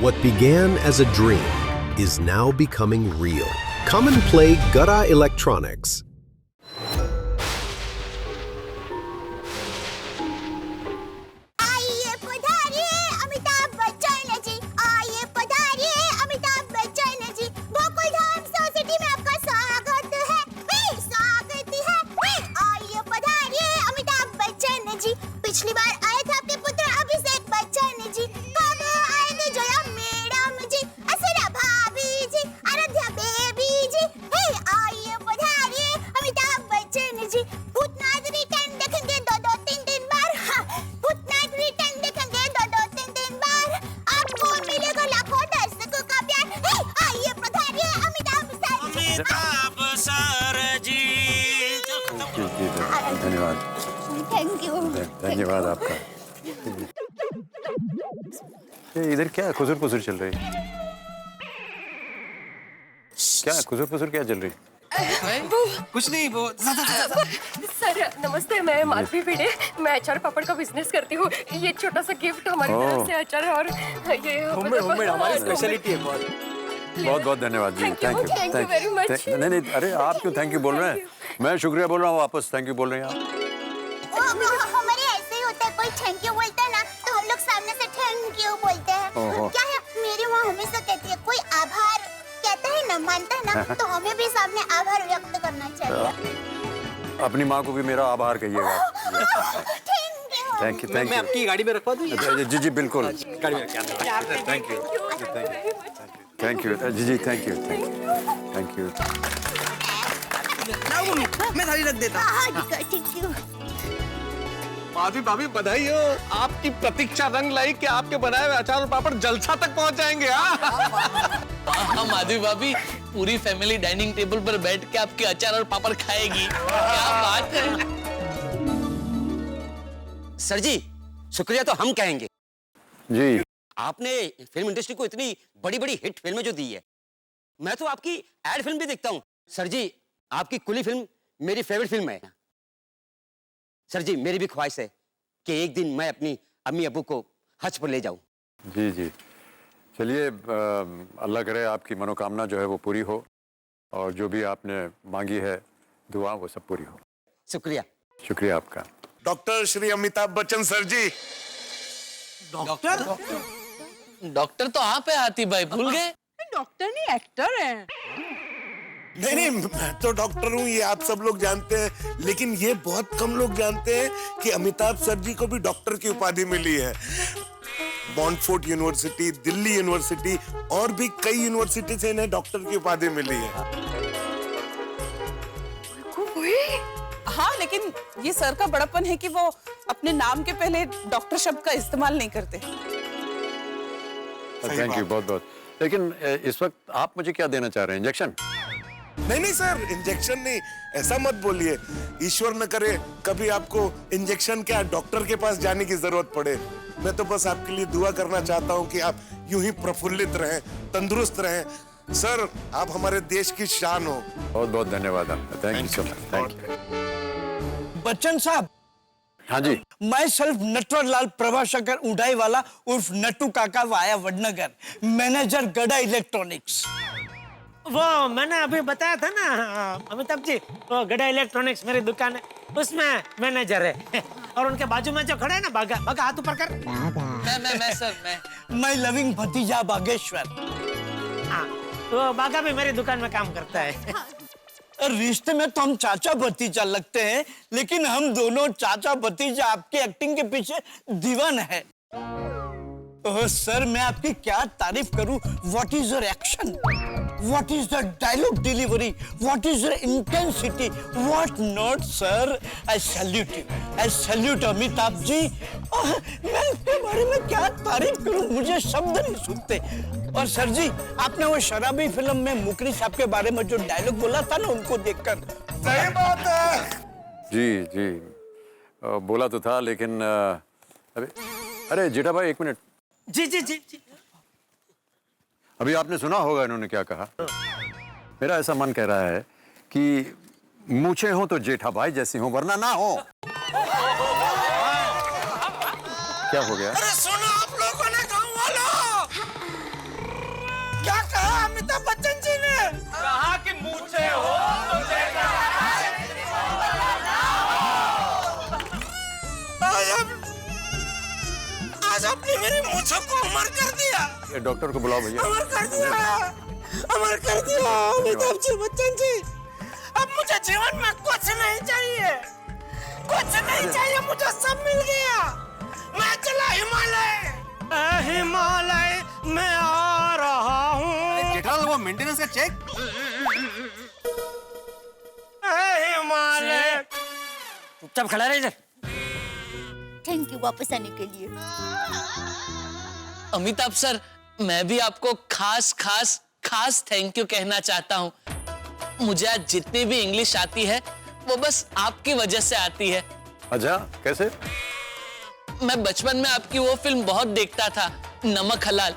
What began as a dream is now becoming real. Come and play Gada Electronics. पिछली बार आए थे आपके पुत्र अभिषेक बच्चन जी, कब आएंगे जया मैडम जी, असरा भाभी जी, आराध्या बेबी जी, हे आइए पधारिए अमिताभ बच्चन जी। भूतनाथ रिटर्न देखेंगे दो तीन दिन बार, हाँ, भूतनाथ रिटर्न देखेंगे दो तीन बार, आपको मिलेगा लाखों दर्शकों का प्यार, हे आइए पधारिए अमिताभ सर जी। धन्यवाद। Thank you. धन्यवाद आपका। ये इधर क्या खुसुर पुसुर चल रही है? क्या खुसुर पुसुर क्या चल रही है? कुछ नहीं वो सर नमस्ते, मैं माधवी भिड़े, मैं अचार पापड़ का बिजनेस करती हूँ। ये छोटा सा गिफ्ट हमारी तरफ से अचार है और ये होममेड हमारी स्पेशलिटी है। बहुत बहुत धन्यवाद जी। Thank you very much. नहीं, अरे आप क्यों थैंक यू बोल रहे हैं? मैं शुक्रिया बोल रहा हूँ, वापस थैंक यू बोल रहे हैं आप। हमारे ऐसे ही होता है, कोई थैंक यू बोलता है ना तो हम लोग सामने से थैंक यू बोलते हैं। क्या है, मेरी माँ हमेशा कहती है कोई आभार कहता है ना, मानता है ना, तो हमें भी सामने आभार व्यक्त करना चाहिए। अपनी माँ को भी मेरा आभार कहिएगा। Thank you. मैं आपकी गाड़ी में रखवा दूँ? जी बिल्कुल। गाड़ी में रखवा। थैंक यू जी थैंक यू। मैं थाली रख देता। ठीक है। भाभी बधाई हो, आपकी प्रतीक्षा रंग लाई कि आपके बनाए हुए अचार और पापड़ जलसा तक पहुंच जाएंगे। हाँ माधवी भाभी, पूरी फैमिली डाइनिंग टेबल पर बैठ के आपके अचार और पापड़ खाएगी। क्या बात है। सर जी शुक्रिया तो हम कहेंगे जी। आपने फिल्म इंडस्ट्री को इतनी बड़ी बड़ी हिट फिल्में जो दी है। मैं तो आपकी एड फिल्म भी देखता हूँ। सर जी आपकी कुली फिल्म मेरी फेवरेट फिल्म है। सर जी मेरी भी ख्वाहिश है कि एक दिन मैं अपनी अम्मी अब्बू को हज पर ले जाऊं। जी चलिए, अल्लाह करे आपकी मनोकामना जो है वो पूरी हो और जो भी आपने मांगी है दुआ वो सब पूरी हो। शुक्रिया आपका। डॉक्टर श्री अमिताभ बच्चन सर जी। डॉक्टर तो आप है हाथी भाई, भूल गए? डॉक्टर नहीं एक्टर है। नहीं मैं तो डॉक्टर हूँ, ये आप सब लोग जानते हैं, लेकिन ये बहुत कम लोग जानते हैं कि अमिताभ सर जी को भी डॉक्टर की उपाधि मिली है। मॉन्टफोर्ट यूनिवर्सिटी, दिल्ली यूनिवर्सिटी और भी कई यूनिवर्सिटी से इन्हें डॉक्टर की उपाधि मिली है। हाँ लेकिन ये सर का बड़प्पन है कि वो अपने नाम के पहले डॉक्टर शब्द का इस्तेमाल नहीं करते। थैंक यू बहुत। लेकिन इस वक्त आप मुझे क्या देना चाह रहे हैं? इंजेक्शन? नहीं सर, इंजेक्शन नहीं, ऐसा मत बोलिए। ईश्वर न करे कभी आपको इंजेक्शन क्या डॉक्टर के पास जाने की जरूरत पड़े। मैं तो बस आपके लिए दुआ करना चाहता हूँ कि आप यूं ही प्रफुल्लित रहें, तंदुरुस्त रहें। सर आप हमारे देश की शान हो। बहुत धन्यवाद आपका। Thank you so much. Thank you. Bachchan साहब। हाँ जी। मैं सेल्फ नटवरलाल प्रभाशंकर उड़ाई वाला उर्फ नट्टू काका वाया वडनगर, मैनेजर गड़ा इलेक्ट्रॉनिक्स। वो मैंने अभी बताया था ना अमिताभ जी, वो गड़ा इलेक्ट्रॉनिक्स मेरी दुकान है, उसमें मैनेजर है। और उनके बाजू में जो खड़ा है ना बागा हाथ ऊपर कर। मैं सर मैं लविंग भतीजा बागेश्वर। हाँ, वो बागा भी मेरी दुकान में काम करता है। रिश्ते में तो हम चाचा भतीजा लगते हैं, लेकिन हम दोनों चाचा भतीजा आपके एक्टिंग के पीछे दीवान है। ओह सर मैं आपकी क्या तारीफ करूं। What is your action, what is the dialogue delivery, what is your intensity, what not sir. I salute Amitabh ji. मैं इसके बारे में क्या तारीफ करूं, मुझे शब्द नहीं सूझते। और सर जी आपने वो शराबी फिल्म में मुकरी साहब के बारे में जो डायलॉग बोला था ना, उनको देखकर। सही बात है। जी बोला तो था, लेकिन अरे जेठा भाई एक मिनट। जी। अभी आपने सुना होगा इन्होंने क्या कहा। मेरा ऐसा मन कह रहा है कि मूछें हो तो जेठा भाई जैसी हो, वरना ना हो। क्या हो गया? अरे सुनो आप लोगों ने, गाँव वालों, मुझे को अमर कर दिया। ये डॉक्टर को बुलाओ भैया। अमर कर दिया, अमर कर दिया अमिताभ जी बच्चन जी। अब मुझे जीवन में कुछ नहीं चाहिए, कुछ नहीं चाहिए, मुझे सब मिल गया। मैं चला हिमालय। हिमालय में आ रहा हूँ। जेठालाल वो मेंटेनेंस का चेक। हिमालय। चुपचाप खड़ा रहे इधर। थैंक यू वापस आने के लिए। अमिताभ सर, मैं भी आपको खास खास खास थैंक यू कहना चाहता हूँ। मुझे आज जितनी भी इंग्लिश आती है वो बस आपकी वजह से आती है। अच्छा, कैसे? मैं बचपन में आपकी वो फिल्म बहुत देखता था, नमक हलाल।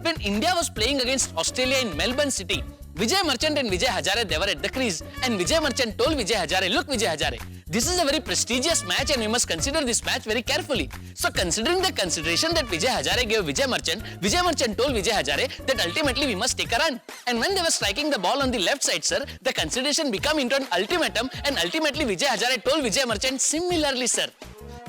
When India was playing against Australia in Melbourne City, Vijay Merchant and Vijay Hazare, they were at the crease, and Vijay Merchant told Vijay Hazare, "Look, Vijay Hazare, this is a very prestigious match, and we must consider this match very carefully." So, considering the consideration that Vijay Hazare gave Vijay Merchant told Vijay Hazare that ultimately we must take a run. And when they were striking the ball on the left side, sir, the consideration became into an ultimatum, and ultimately Vijay Hazare told Vijay Merchant similarly, sir.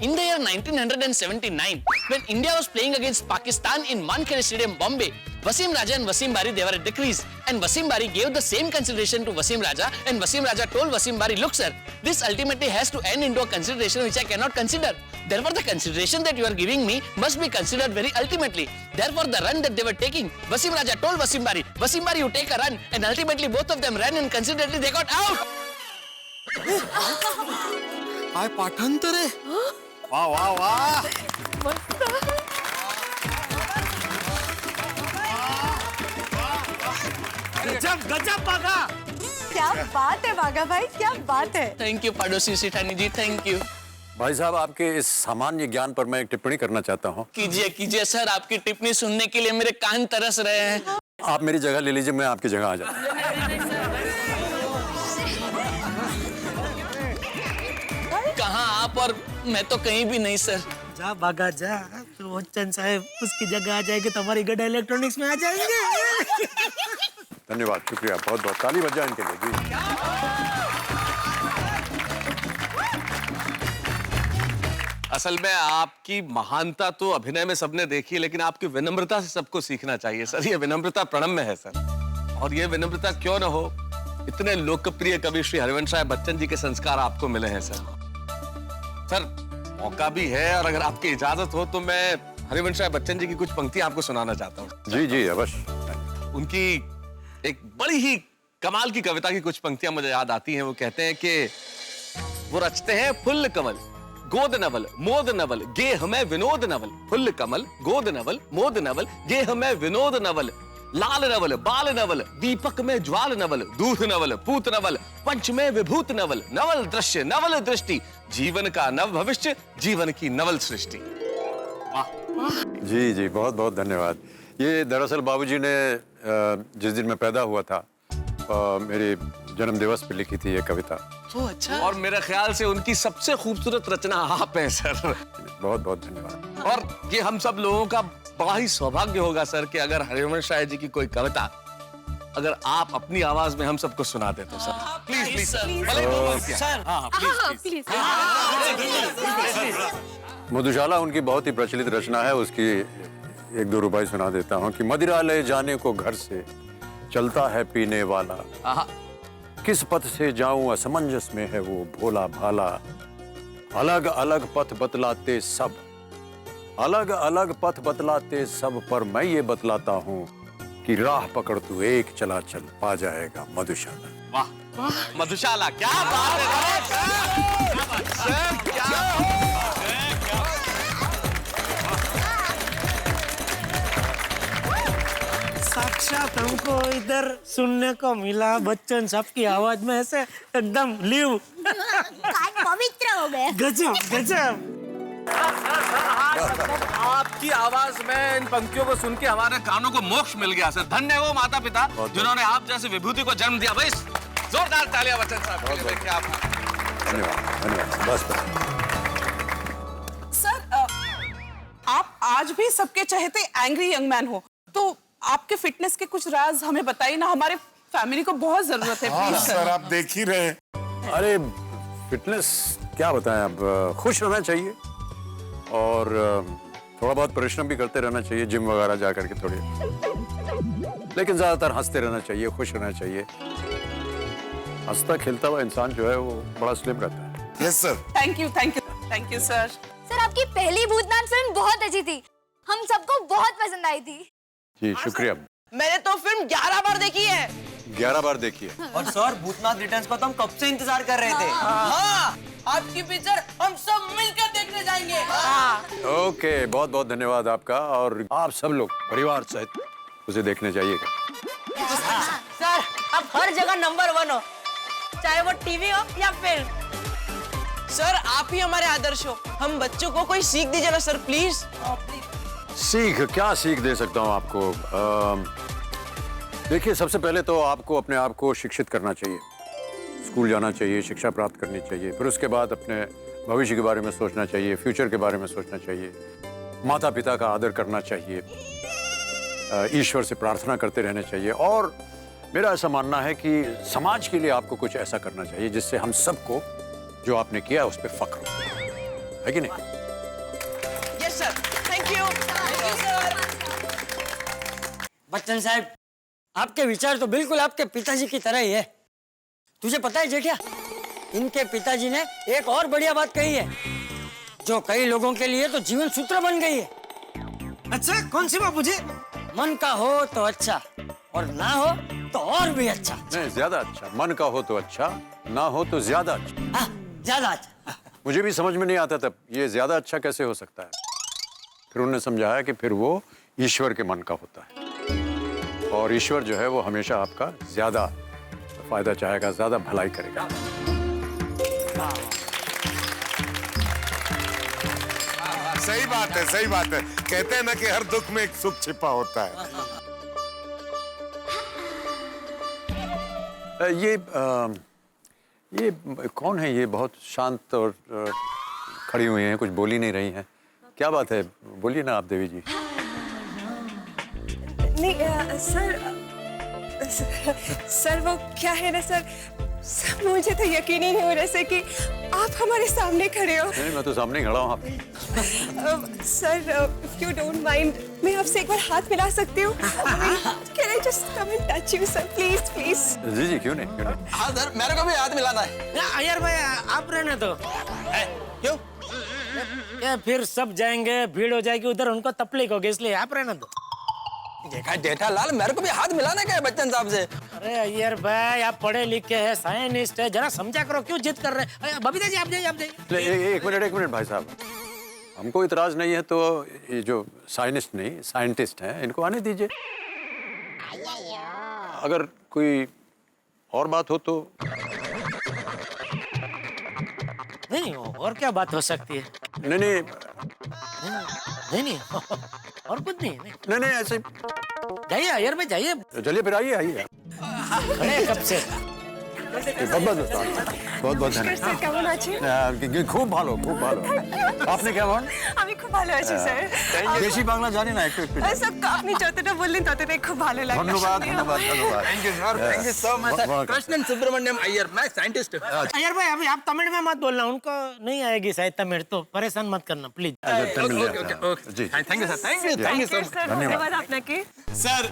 In the year 1979, when India was playing against Pakistan in Wankhede Stadium, Bombay, Wasim Raja and Wasim Bari, they were at the crease, and Wasim Bari gave the same consideration to Wasim Raja, and Wasim Raja told Wasim Bari, "Look, sir, this ultimately has to end into a consideration which I cannot consider. Therefore, the consideration that you are giving me must be considered very ultimately. Therefore, the run that they were taking, Wasim Raja told Wasim Bari, you take a run, and ultimately both of them ran, and considerately they got out." काय पाठांतर आहे. वाह वाह वाह. गजब गजब बागा। क्या बात है बागा भाई, क्या बात है। थैंक यू पड़ोसी सेठानी जी, थैंक यू। भाई साहब, आपके इस सामान्य ज्ञान पर मैं एक टिप्पणी करना चाहता हूँ। कीजिए कीजिए सर, आपकी टिप्पणी सुनने के लिए मेरे कान तरस रहे हैं। आप मेरी जगह ले लीजिए, मैं आपकी जगह आ जाता हूँ। कहाँ आप और मैं तो कहीं भी नहीं सर। जा बागा जा, तो बच्चन साहब उसकी जगह आ जाएगी तो हमारी गड्ढा इलेक्ट्रॉनिक्स में आ जाएंगे। धन्यवाद, शुक्रिया, बहुत बहुत ताली बजा इनके लिए जी। असल में आपकी महानता तो अभिनय में सबने देखी, लेकिन आपकी विनम्रता से सबको सीखना चाहिए सर। ये विनम्रता प्रणम्य है सर, और ये विनम्रता क्यों न हो, इतने लोकप्रिय कवि श्री हरिवंश राय बच्चन जी के संस्कार आपको मिले हैं सर। सर मौका भी है, और अगर आपकी इजाजत हो तो मैं हरिवंश राय बच्चन जी की कुछ पंक्तियां आपको सुनाना चाहता हूँ। जी जी अवश्य। उनकी एक बड़ी ही कमाल की कविता की कुछ पंक्तियां मुझे याद आती हैं। वो कहते हैं कि वो रचते हैं फुल्ल कमल गोद नवल मोद नवल गे हमें विनोद नवल। फुल्ल कमल गोद नवल मोद नवल गे हमें विनोद नवल। लाल नवल बाल नवल दीपक में ज्वाल नवल दूध नवल पूत नवल पंच में विभूत नवल। नवल दृश्य नवल दृष्टि जीवन का नव भविष्य जीवन की नवल सृष्टि। जी जी बहुत बहुत धन्यवाद। ये दरअसल बाबूजी ने जिस दिन मैं पैदा हुआ था मेरे जन्म दिवस पे लिखी थी ये कविता। अच्छा। और मेरे ख्याल से उनकी सबसे खूबसूरत रचना आप हैं सर। बहुत बहुत धन्यवाद। और ये हम सब लोगों का बड़ा ही सौभाग्य होगा सर कि अगर हरिवंश राय जी की कोई कविता अगर आप अपनी आवाज में हम सबको सुना दे तो सर प्लीज प्लीज सर। हाँ प्लीज मधुशाला उनकी बहुत ही प्रचलित रचना है, उसकी एक दो रुबाई सुना देता हूँ कि मदिरा ले जाने को घर से चलता है पीने वाला। किस पथ से जाऊं असमंजस में है वो भोला भाला। अलग अलग पथ बतलाते सब अलग अलग पथ बतलाते सब पर मैं ये बतलाता हूँ कि राह पकड़ तू एक चला चल पा जाएगा मधुशाला। वाह मधुशाला क्या बात है सर, क्या साक्षात हमको इधर सुनने को मिला बच्चन साहब की आवाज में ऐसे एकदम लिव कान पवित्र हो गए। गजब गजब। आपकी आवाज में इन पंक्तियों को सुन के हमारे कानों को मोक्ष मिल गया सर। धन्य वो माता पिता जिन्होंने आप जैसे विभूति को जन्म दिया। भाई जोरदार तालियां बच्चन साहब के लिए। धन्यवाद धन्यवाद। बस सर आप आज भी सबके चहेते एंग्री यंग मैन हो, तो आपके फिटनेस के कुछ राज हमें बताइए ना, हमारे फैमिली को बहुत जरूरत है। हाँ, प्लीज सर आप देख ही रहे हैं। अरे फिटनेस क्या बताएं, अब खुश रहना चाहिए और थोड़ा बहुत परिश्रम भी करते रहना चाहिए, जिम वगैरह जा करके थोड़ी, लेकिन ज्यादातर हंसते रहना चाहिए, खुश रहना चाहिए। हंसता खेलता हुआ इंसान जो है वो बड़ा स्लिम रहता है। Yes sir. Thank you sir. Sir आपकी पहली भूतनाथ फिल्म बहुत अच्छी थी, हम सबको बहुत पसंद आई थी। जी शुक्रिया। मैंने तो फिल्म 11 बार देखी है। 11 बार देखी है। और सर भूतनाथ रिटर्न्स को तो हम कब से इंतजार कर रहे थे। हाँ, आपकी पिक्चर हम सब मिलकर देखने जाएंगे। ओके, बहुत बहुत धन्यवाद आपका, और आप सब लोग परिवार सहित उसे देखने जाइएगा। सर आप हर जगह नंबर 1 हो, चाहे वो टीवी हो या फिल्म। सर आप ही हमारे आदर्श हो, हम बच्चों को कोई सीख दीजिए ना सर प्लीज। सीख? क्या सीख दे सकता हूँ आपको? देखिए, सबसे पहले तो आपको अपने आप को शिक्षित करना चाहिए, स्कूल जाना चाहिए, शिक्षा प्राप्त करनी चाहिए। फिर उसके बाद अपने भविष्य के बारे में सोचना चाहिए, फ्यूचर के बारे में सोचना चाहिए, माता पिता का आदर करना चाहिए, ईश्वर से प्रार्थना करते रहना चाहिए, और मेरा ऐसा मानना है कि समाज के लिए आपको कुछ ऐसा करना चाहिए जिससे हम सबको जो आपने किया उस पर फख्र हो, है कि नहीं? Yes sir, thank you sir. Bachchan साहब, आपके विचार तो बिल्कुल आपके पिताजी की तरह ही है। तुझे पता है जेठिया, इनके पिताजी ने एक और बढ़िया बात कही है जो कई लोगों के लिए तो जीवन सूत्र बन गई है। अच्छा, कौन सी बाबूजी? मन का हो तो अच्छा, और ना हो तो और भी अच्छा। नहीं, ज्यादा अच्छा। मन का हो तो अच्छा, ना हो तो ज्यादा अच्छा। ज्यादा अच्छा। मुझे भी समझ में नहीं आता तब ये ज्यादा अच्छा कैसे हो सकता है। फिर उन्होंने समझाया कि फिर वो ईश्वर के मन का होता है, और ईश्वर जो है वो हमेशा आपका ज्यादा फायदा चाहेगा, ज्यादा भलाई करेगा। सही बात है, सही बात है। कहते हैं ना कि हर दुख में एक सुख छिपा होता है। ये कौन है? ये बहुत शांत और खड़ी हुई हैं, कुछ बोल ही नहीं रही हैं। क्या बात है? बोलिए ना आप देवी जी। नहीं सर वो क्या है ना सर, मुझे तो यकीन ही नहीं हो रहा कि आप हमारे सामने खड़े हो। नहीं, मैं तो सामने ही खड़ा हूँ। Sir if you don't mind, मैं आपसे एक बार हाथ मिला सकती हूँ? Can I just come and touch you sir, please please. जी जी, क्यों नहीं, क्यों नहीं। हाँ सर, मेरे को भी हाथ मिलाना है। अय्यर भाई, आप रहने दो। क्यों? क्या फिर सब जाएंगे, भीड़ हो जाएगी उधर, उनको तकलीफ होगी, इसलिए आप रहने दो। देखा जेठालाल, मेरे को भी हाथ मिलाने का है बच्चन साहब से। अरे अय्यर भाई, आप पढ़े लिखे हैं, साइंटिस्ट है, जरा समझा करो, क्यों जिद कर रहे हैं? बबीता जी आप जाइए, आप जाइए। एक मिनट भाई साहब, हमको इतराज नहीं है तो ये जो साइंटिस्ट नहीं, साइंटिस्ट हैं, इनको आने दीजिए। अगर कोई और बात हो तो। नहीं, और क्या बात हो सकती है? नहीं और कुछ नहीं। नहीं, ऐसे जाइए अय्यर भाई, जाइए। चलिए फिर, आइए आइए। अरे कब से? बहुत धन्यवाद। खूब ভালো, खूब ভালো। আপনি কেমন? আমি খুব ভালো আছি স্যার। বেশি বাংলা জানি না, একটু একটু। স্যার আপনি যতটা বললেন ততটাই খুব ভালো লাগলো। ধন্যবাদ। Thank you sir, thank you so much sir. Krishnan Subramaniam Iyer, मैं साइंटिस्ट हूँ। अय्यर भाई, अभी आप तमिल में मत बोलना, उनको नहीं आएगी शायद तमिल, तो परेशान मत करना प्लीज। जी, thank you sir, thank you so much. धन्यवाद आपने की। सर,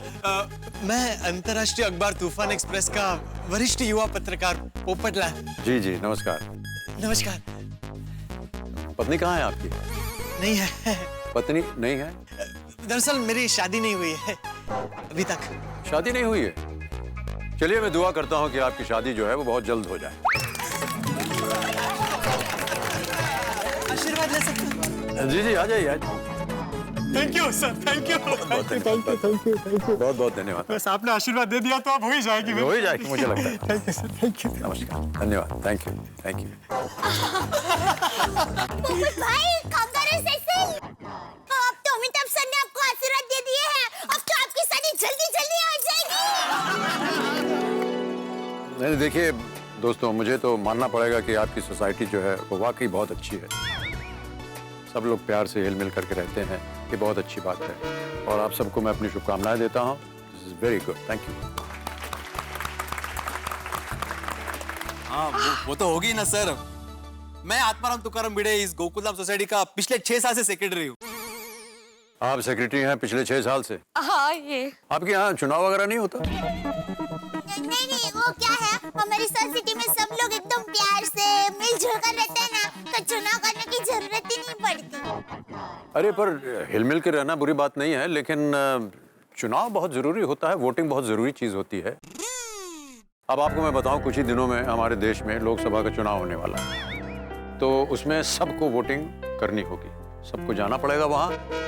मैं अंतर्राष्ट्रीय अखबार तूफान एक्सप्रेस का वरिष्ठ युवा पत्रकार पोपटलाल। जी जी, नमस्कार। नमस्कार। पत्नी कहाँ है आपकी? नहीं है। पत्नी नहीं है? दरअसल मेरी शादी नहीं हुई है अभी तक। शादी नहीं हुई है? चलिए, मैं दुआ करता हूँ कि आपकी शादी जो है वो बहुत जल्द हो जाए। आशीर्वाद ले सकते हैं? जी जी, आ जाइए। Thank you sir, thank you. बहुत बहुत धन्यवाद। बस आपने आशीर्वाद दे दिया तो अब हो ही जाएगी। हो ही जाएगी, मुझे लगता है। Thank you sir, thank you. नमस्कार, धन्यवाद, थैंक यू। भाई अब तो अमिताभ सर ने आपको आशीर्वाद दे दिए हैं, अब तो आपकी शादी जल्दी जल्दी हो जाएगी। नहीं, देखिए दोस्तों, मुझे तो मानना पड़ेगा कि आपकी सोसाइटी जो है वो वाकई बहुत अच्छी है। सब लोग प्यार से हिल मिल करके रहते हैं, ये बहुत अच्छी बात है, और आप सबको मैं अपनी शुभकामनाएं देता हूँ। This is very good, thank you. हाँ, वो तो होगी ना सर। मैं आत्माराम तुकाराम भिड़े इस गोकुलधाम सोसाइटी का पिछले 6 साल से सेक्रेटरी हूँ। आप सेक्रेटरी हैं पिछले 6 साल से? हाँ ये आपके यहाँ चुनाव वगैरह नहीं होता? नहीं, वो क्या है, हमारी सोसाइटी में सब लोग एकदम प्यार से मिलजुल कर रहते हैं ना, तो चुनाव करने की जरूरत ही नहीं पड़ती। अरे पर हिलमिल के रहना बुरी बात नहीं है, लेकिन चुनाव बहुत जरूरी होता है, वोटिंग बहुत जरूरी चीज होती है। अब आपको मैं बताऊं, कुछ ही दिनों में हमारे देश में लोकसभा का चुनाव होने वाला है, तो उसमें सबको वोटिंग करनी होगी, सबको जाना पड़ेगा वहां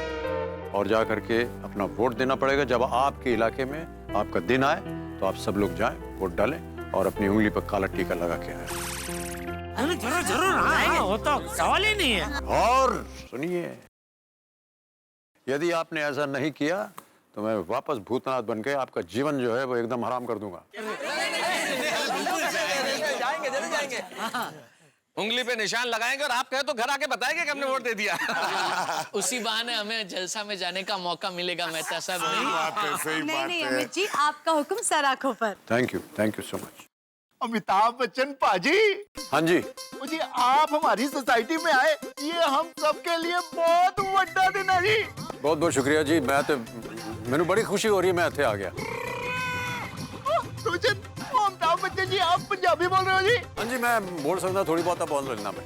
और जा करके अपना वोट देना पड़ेगा। जब आपके इलाके में आपका दिन आए तो आप सब लोग जाएं, वोट डालें और अपनी उंगली पर काला टीका लगा के आए। अरे जरूर जरूर, हाँ, वो तो सवाल ही नहीं है। और सुनिए, यदि आपने ऐसा नहीं किया तो मैं वापस भूतनाथ बन के आपका जीवन जो है वो एकदम हराम कर दूंगा। जाएंगे, जरूर जाएंगे। उंगली पे निशान लगाएंगे और आप कहे तो घर आके बताएंगे कि हमने वोट दे दिया। उसी बहाने हमें जलसा में जाने का मौका मिलेगा मेहता साहब। नहीं अमित जी, आपका हुक्म सर आंखों पर। Thank you so much. Amitabh Bachchan पाजी। हाँ जी। जी आप हमारी सोसाइटी में आए, ये हम सबके लिए बहुत बड़ा दिन है जी। बहुत बहुत शुक्रिया जी, मैं तो मैंने बड़ी खुशी हो रही है, मैं इत्थे आ गया। अमिताभ बच्चन जी आप पंजाबी बोल रहे हो जी? हाँ जी, मैं बोल सकता, थोड़ी बहुत बोल लेना मैं।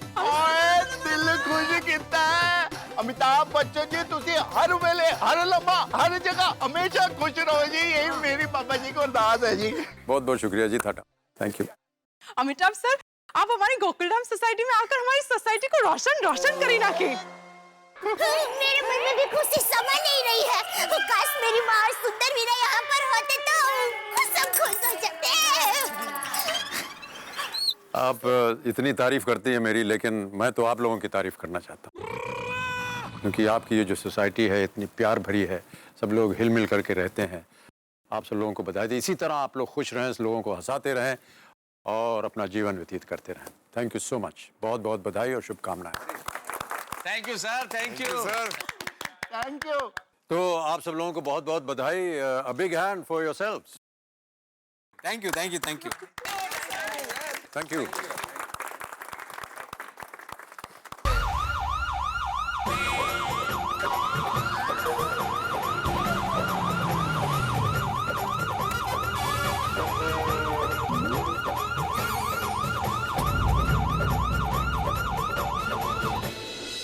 दिल खुश कितना है अमिताभ बच्चन जी, तुसी हर वेले हर लम्हा हर जगह हमेशा खुश रहो जी, यही मेरी पापा जी को अरदास है जी। बहुत बहुत शुक्रिया जी, थाटा, थैंक यू। अमिताभ सर, आप हमारी गोकुलधाम सोसाइटी में आकर हमारी सोसाइटी को रोशन करी ना की। मेरे मन में भी खुशी समा नहीं रही है। काश मेरी माँ और सुंदर वीरा यहाँ पर होते तो सब खुश हो जाते। आप इतनी तारीफ करती है मेरी, लेकिन मैं तो आप लोगों की तारीफ करना चाहता हूँ, क्योंकि आपकी ये जो सोसाइटी है इतनी प्यार भरी है, सब लोग हिल मिल करके रहते हैं। आप सब लोगों को बधाई दी, इसी तरह आप लोग खुश रहें, लोगों को हंसाते रहें और अपना जीवन व्यतीत करते रहें। थैंक यू सो मच, बहुत बहुत बधाई और शुभकामनाएं। Thank you sir, thank you sir, thank you. तो आप सब लोगों को बहुत बहुत बधाई। A big hand for yourselves. Thank you thank you thank you thank you.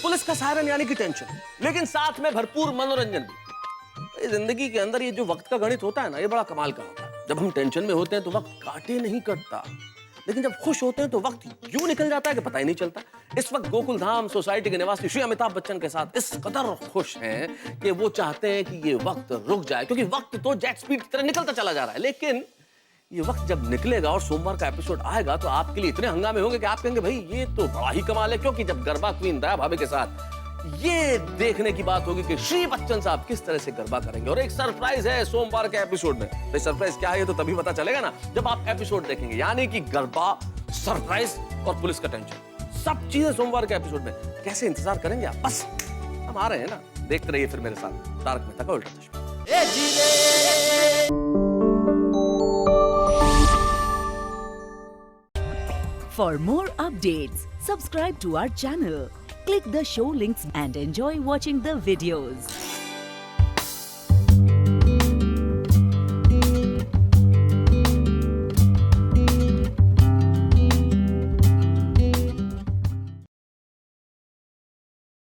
Police का सायरन यानी कि टेंशन, लेकिन साथ में भरपूर मनोरंजन भी। जिंदगी के अंदर ये जो वक्त का गणित होता है ना, ये बड़ा कमाल का होता है। जब हम टेंशन में होते हैं तो वक्त काटे नहीं कटता, लेकिन जब खुश होते हैं तो वक्त यूं निकल जाता है कि पता ही नहीं चलता। इस वक्त गोकुलधाम सोसाइटी के निवासी श्री अमिताभ बच्चन के साथ इस कदर खुश हैं कि वो चाहते हैं कि ये वक्त रुक जाए, क्योंकि वक्त तो जेट स्पीड की तरह निकलता चला जा रहा है। लेकिन ये वक्त जब निकलेगा और सोमवार का एपिसोड आएगा तो आपके लिए इतने हंगामे होंगे कि आप कहेंगे भाई ये तो बड़ा ही कमाल है, क्योंकि जब गरबा क्वीन दया भाभी के साथ ये देखने की बात होगी कि श्री बच्चन साहब किस तरह से गरबा करेंगे। और एक सरप्राइज है सोमवार के एपिसोड में। तो सरप्राइज क्या है ये तो तभी पता चलेगा ना जब आप एपिसोड देखेंगे, यानी कि गरबा, सरप्राइज और पुलिस का टेंशन, सब चीजें सोमवार के एपिसोड में। कैसे इंतजार करेंगे आप? बस हम आ रहे हैं ना, देखते रहिए फिर मेरे साथ तारक मेहता का उल्टा चश्मा। For more updates, subscribe to our channel, click the show links and enjoy watching the videos.